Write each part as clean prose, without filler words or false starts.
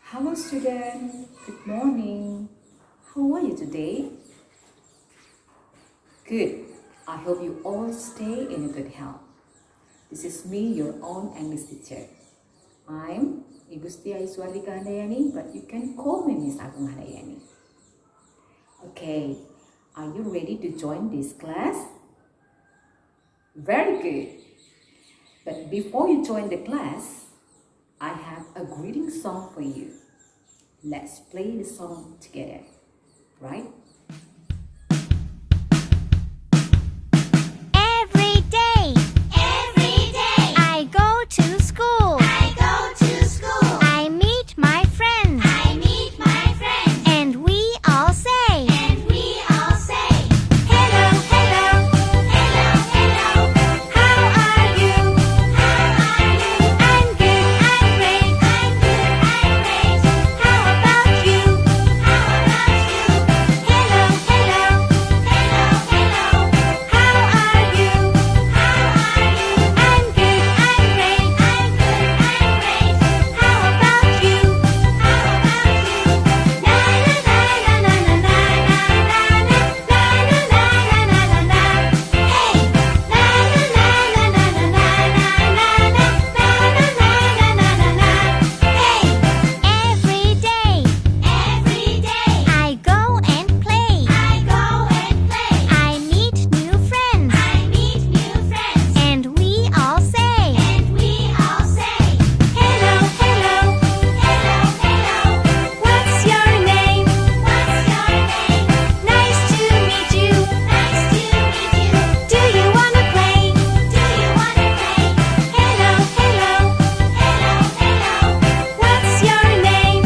Hello student, good morning. How are you today? Good. I hope you all stay in a good health. This is me, your own English teacher. I'm Ibu Setia Iswardika Handayani, but you can call me Miss Agung Handayani. Okay, are you ready to join this class? Very good. But before you join the class, I have a greeting song for you. Let's play the song together, right? Every day I go to school. I meet my friends. And we all say, hello, hello. How are you? I'm good, I'm great. How about you? Hello, hello. How are you? I'm good, I'm great. How about you? La la la la la la la la la la la la la la la. Hey, la la la la la la la la la la la la. Hey, every day I go and play. I meet new friends. And we all say, hello, hello. What's your name? Nice to meet you. Do you wanna play? Hello, hello. What's your name?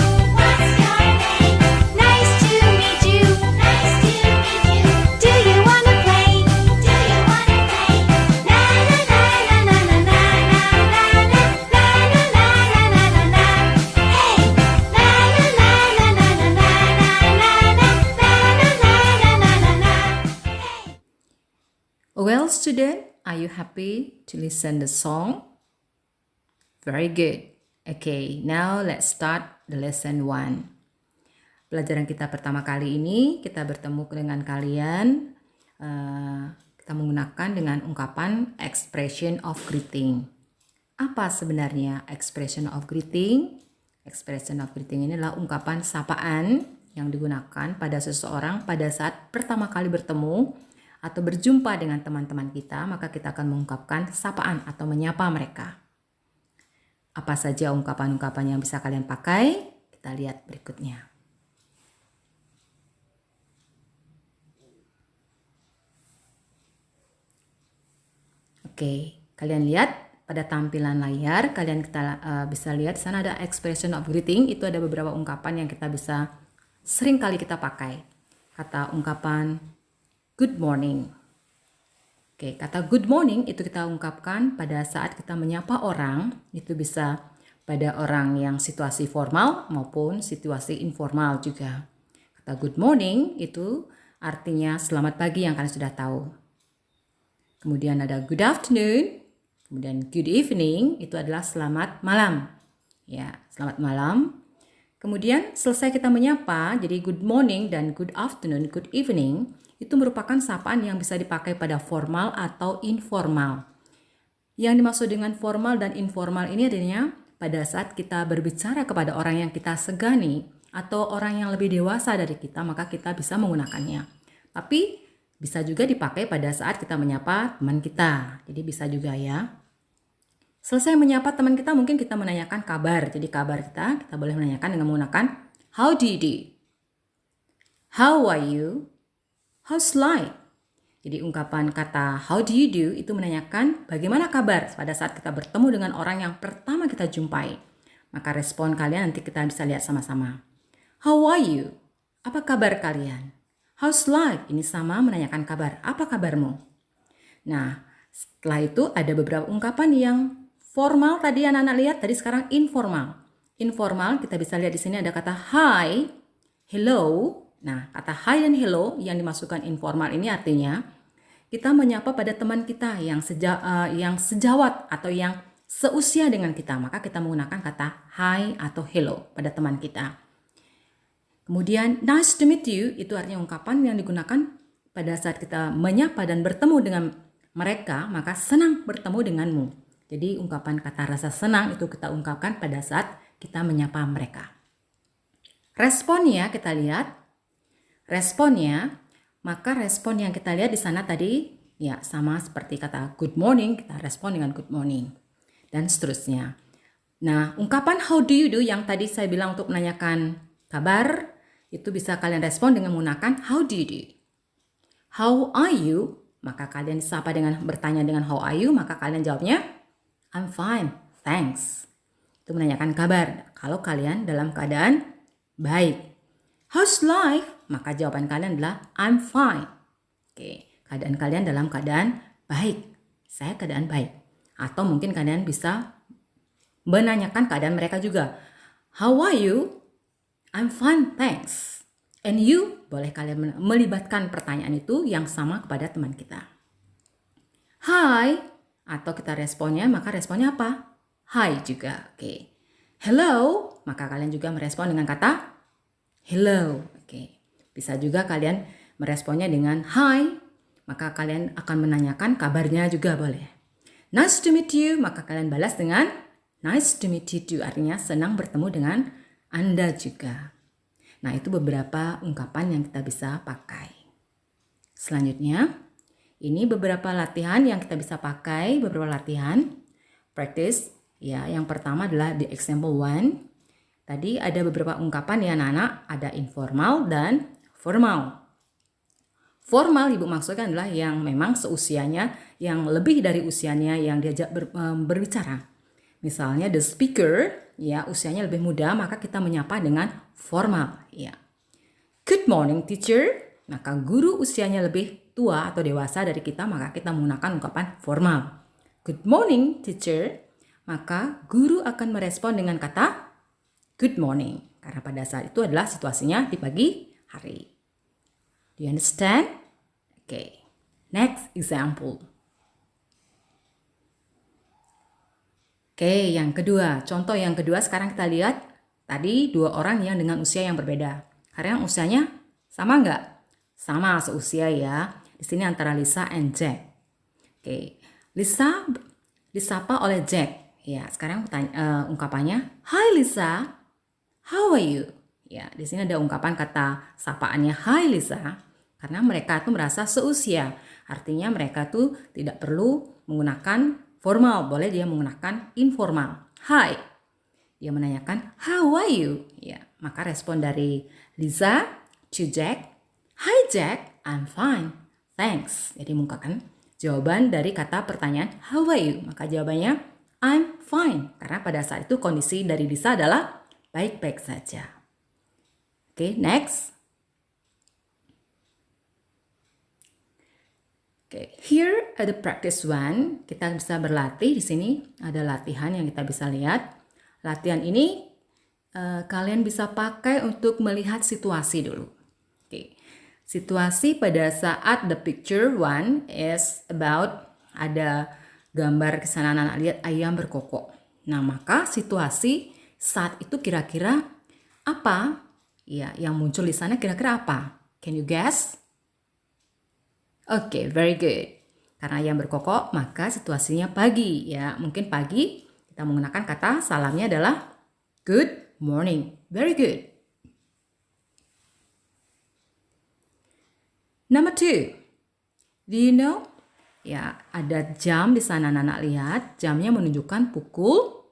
Nice to meet you. Do you wanna play? La la la la la la la la la la la. Hey, la la la la la la la la. Well, student, are you happy to listen the song? Very good. Okay, now let's start the lesson 1. Pelajaran kita pertama kali ini, kita bertemu dengan kalian. Kita menggunakan dengan ungkapan expression of greeting. Apa sebenarnya expression of greeting? Expression of greeting ini adalah ungkapan sapaan yang digunakan pada seseorang pada saat pertama kali bertemu atau berjumpa dengan teman-teman kita, maka kita akan mengungkapkan sapaan atau menyapa mereka. Apa saja ungkapan-ungkapan yang bisa kalian pakai? Kita lihat berikutnya. Oke, kalian lihat pada tampilan layar, kalian bisa lihat di sana ada expression of greeting. Itu ada beberapa ungkapan yang kita bisa sering kali kita pakai. Kata ungkapan good morning. Oke, kata good morning itu kita ungkapkan pada saat kita menyapa orang. Itu bisa pada orang yang situasi formal maupun situasi informal juga. Kata good morning itu artinya selamat pagi yang kalian sudah tahu. Kemudian ada good afternoon. Kemudian good evening itu adalah selamat malam. Ya, selamat malam. Kemudian selesai kita menyapa, jadi good morning dan good afternoon, good evening, itu merupakan sapaan yang bisa dipakai pada formal atau informal. Yang dimaksud dengan formal dan informal ini adanya pada saat kita berbicara kepada orang yang kita segani atau orang yang lebih dewasa dari kita, maka kita bisa menggunakannya. Tapi bisa juga dipakai pada saat kita menyapa teman kita. Jadi bisa juga ya. Selesai menyapa teman kita, mungkin kita menanyakan kabar. Jadi kabar kita boleh menanyakan dengan menggunakan how do you do? How are you? How's life? Jadi ungkapan kata how do you do itu menanyakan bagaimana kabar pada saat kita bertemu dengan orang yang pertama kita jumpai. Maka respon kalian nanti kita bisa lihat sama-sama. How are you? Apa kabar kalian? How's life? Ini sama menanyakan kabar. Apa kabarmu? Nah, setelah itu ada beberapa ungkapan yang formal tadi anak-anak lihat, tadi sekarang informal. Informal kita bisa lihat di sini ada kata hi, hello. Nah, kata hi dan hello yang dimasukkan informal ini artinya kita menyapa pada teman kita yang sejawat atau yang seusia dengan kita, maka kita menggunakan kata hi atau hello pada teman kita. Kemudian nice to meet you itu artinya ungkapan yang digunakan pada saat kita menyapa dan bertemu dengan mereka, maka senang bertemu denganmu. Jadi ungkapan kata rasa senang itu kita ungkapkan pada saat kita menyapa mereka. Responnya kita lihat. Responnya, maka respon yang kita lihat di sana tadi ya sama seperti kata good morning, kita respon dengan good morning dan seterusnya. Nah, ungkapan how do you do yang tadi saya bilang untuk menanyakan kabar itu bisa kalian respon dengan menggunakan how do you do. How are you? Maka kalian disapa dengan bertanya dengan how are you, maka kalian jawabnya I'm fine, thanks. Itu menanyakan kabar kalau kalian dalam keadaan baik. How's life? Maka jawaban kalian adalah I'm fine. Oke, keadaan kalian dalam keadaan baik. Saya keadaan baik. Atau mungkin kalian bisa menanyakan keadaan mereka juga. How are you? I'm fine, thanks. And you? Boleh kalian melibatkan pertanyaan itu yang sama kepada teman kita. Hi. Atau kita responnya, maka responnya apa? Hi juga. Oke. Hello. Maka kalian juga merespon dengan kata hello. Oke. Bisa juga kalian meresponnya dengan hi, maka kalian akan menanyakan kabarnya juga boleh. Nice to meet you, maka kalian balas dengan nice to meet you too, artinya senang bertemu dengan Anda juga. Nah, itu beberapa ungkapan yang kita bisa pakai. Selanjutnya, ini beberapa latihan yang kita bisa pakai, beberapa latihan practice. Ya, yang pertama adalah the example one. Tadi ada beberapa ungkapan ya anak-anak, ada informal dan formal. Formal ibu maksudkan adalah yang memang seusianya, yang lebih dari usianya yang diajak berbicara. Misalnya the speaker, ya usianya lebih muda, maka kita menyapa dengan formal. Ya. Good morning teacher, maka guru usianya lebih tua atau dewasa dari kita, maka kita menggunakan ungkapan formal. Good morning teacher, maka guru akan merespon dengan kata good morning. Karena pada saat itu adalah situasinya di pagi hari. Do you understand? Okay. Next example. Oke, yang kedua. Contoh yang kedua sekarang kita lihat tadi dua orang yang dengan usia yang berbeda. Karena usianya sama nggak? Sama seusia ya. Di sini antara Lisa and Jack. Oke, Lisa disapa oleh Jack. Ya, sekarang ungkapannya, Hi Lisa, how are you? Ya, di sini ada ungkapan kata sapaannya Hi Lisa karena mereka tuh merasa seusia. Artinya mereka tuh tidak perlu menggunakan formal, boleh dia menggunakan informal. Hi. Dia menanyakan how are you? Ya, maka respon dari Lisa to Jack, Hi Jack, I'm fine. Thanks. Jadi mengungkapkan jawaban dari kata pertanyaan how are you? Maka jawabannya I'm fine. Karena pada saat itu kondisi dari Lisa adalah baik-baik saja. Oke, next. Oke, here ada practice one. Kita bisa berlatih di sini. Ada latihan yang kita bisa lihat. Latihan ini kalian bisa pakai untuk melihat situasi dulu. Oke, situasi pada saat the picture one is about ada gambar kesana anak lihat ayam berkokok. Nah, maka situasi saat itu kira-kira apa? Ya, yang muncul di sana kira-kira apa? Can you guess? Oke, very good. Karena ayam berkokok, maka situasinya pagi. Ya, mungkin pagi kita menggunakan kata salamnya adalah good morning. Very good. Number two. Do you know? Ya, ada jam di sana anak-anak lihat. Jamnya menunjukkan pukul.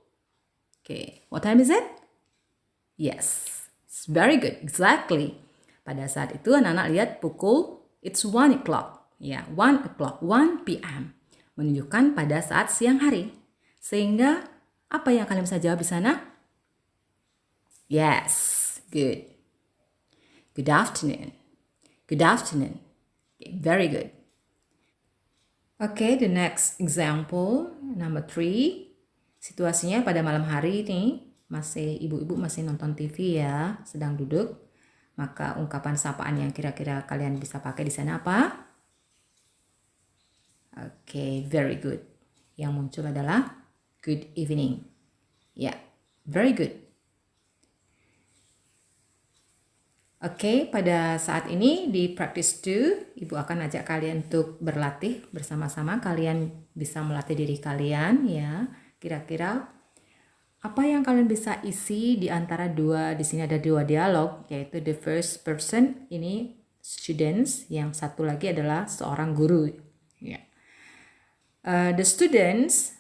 Oke, what time is it? Yes, it's very good. Exactly. Pada saat itu anak-anak lihat pukul, it's 1 o'clock. Ya, 1 o'clock, 1 p.m. Menunjukkan pada saat siang hari. Sehingga, apa yang kalian bisa jawab di sana? Yes, good. Good afternoon. Good afternoon. Okay, very good. Okay, the next example, number 3. Situasinya pada malam hari ini, ibu-ibu masih nonton TV ya, sedang duduk. Maka ungkapan sapaan yang kira-kira kalian bisa pakai di sana apa? Oke, very good. Yang muncul adalah good evening. Ya, very good. Oke, pada saat ini di practice 2, Ibu akan ajak kalian untuk berlatih bersama-sama. Kalian bisa melatih diri kalian ya. Kira-kira apa yang kalian bisa isi di antara di sini ada dua dialog, yaitu the first person ini students, yang satu lagi adalah seorang guru. Ya. The students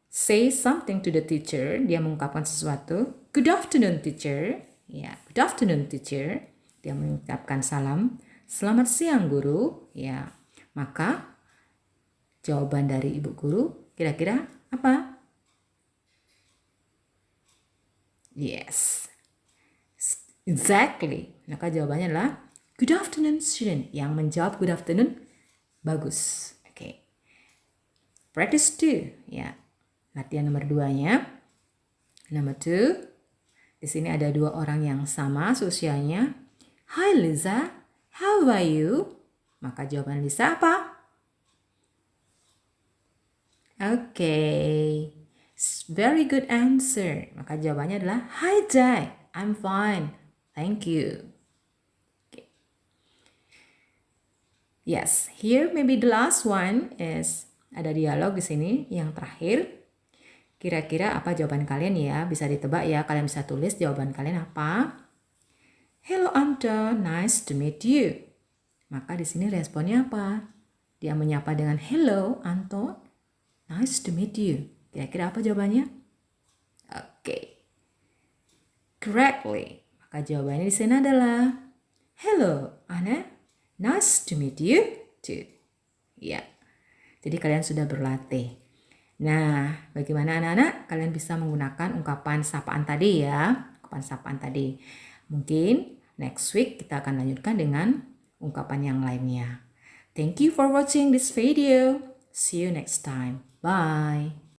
say something to the teacher, dia mengungkapkan sesuatu. Good afternoon teacher. Ya, good afternoon teacher. Dia mengucapkan salam. Selamat siang guru. Ya. Maka jawaban dari ibu guru kira-kira apa? Yes. Exactly. Maka jawabannya adalah good afternoon student. Yang menjawab good afternoon bagus. Oke. Practice 2. Ya. Latihan nomor 2-nya. Number 2. Di sini ada dua orang yang sama usianya. Hi Lisa, how are you? Maka jawaban Lisa apa? Okay, very good answer. Maka jawabannya adalah Hi Jai, I'm fine, thank you. Okay. Yes, here maybe the last one is ada dialog di sini yang terakhir. Kira-kira apa jawaban kalian ya? Bisa ditebak ya, kalian bisa tulis jawaban kalian apa. Hello Anto, nice to meet you. Maka di sini responnya apa? Dia menyapa dengan hello Anto, nice to meet you. Kira-kira apa jawabannya? Oke. Correctly. Maka jawabannya di sini adalah hello Anna, nice to meet you too. Ya. Jadi kalian sudah berlatih. Nah, bagaimana anak-anak? Kalian bisa menggunakan ungkapan sapaan tadi ya. Ungkapan sapaan tadi. Mungkin next week kita akan lanjutkan dengan ungkapan yang lainnya. Thank you for watching this video. See you next time. Bye.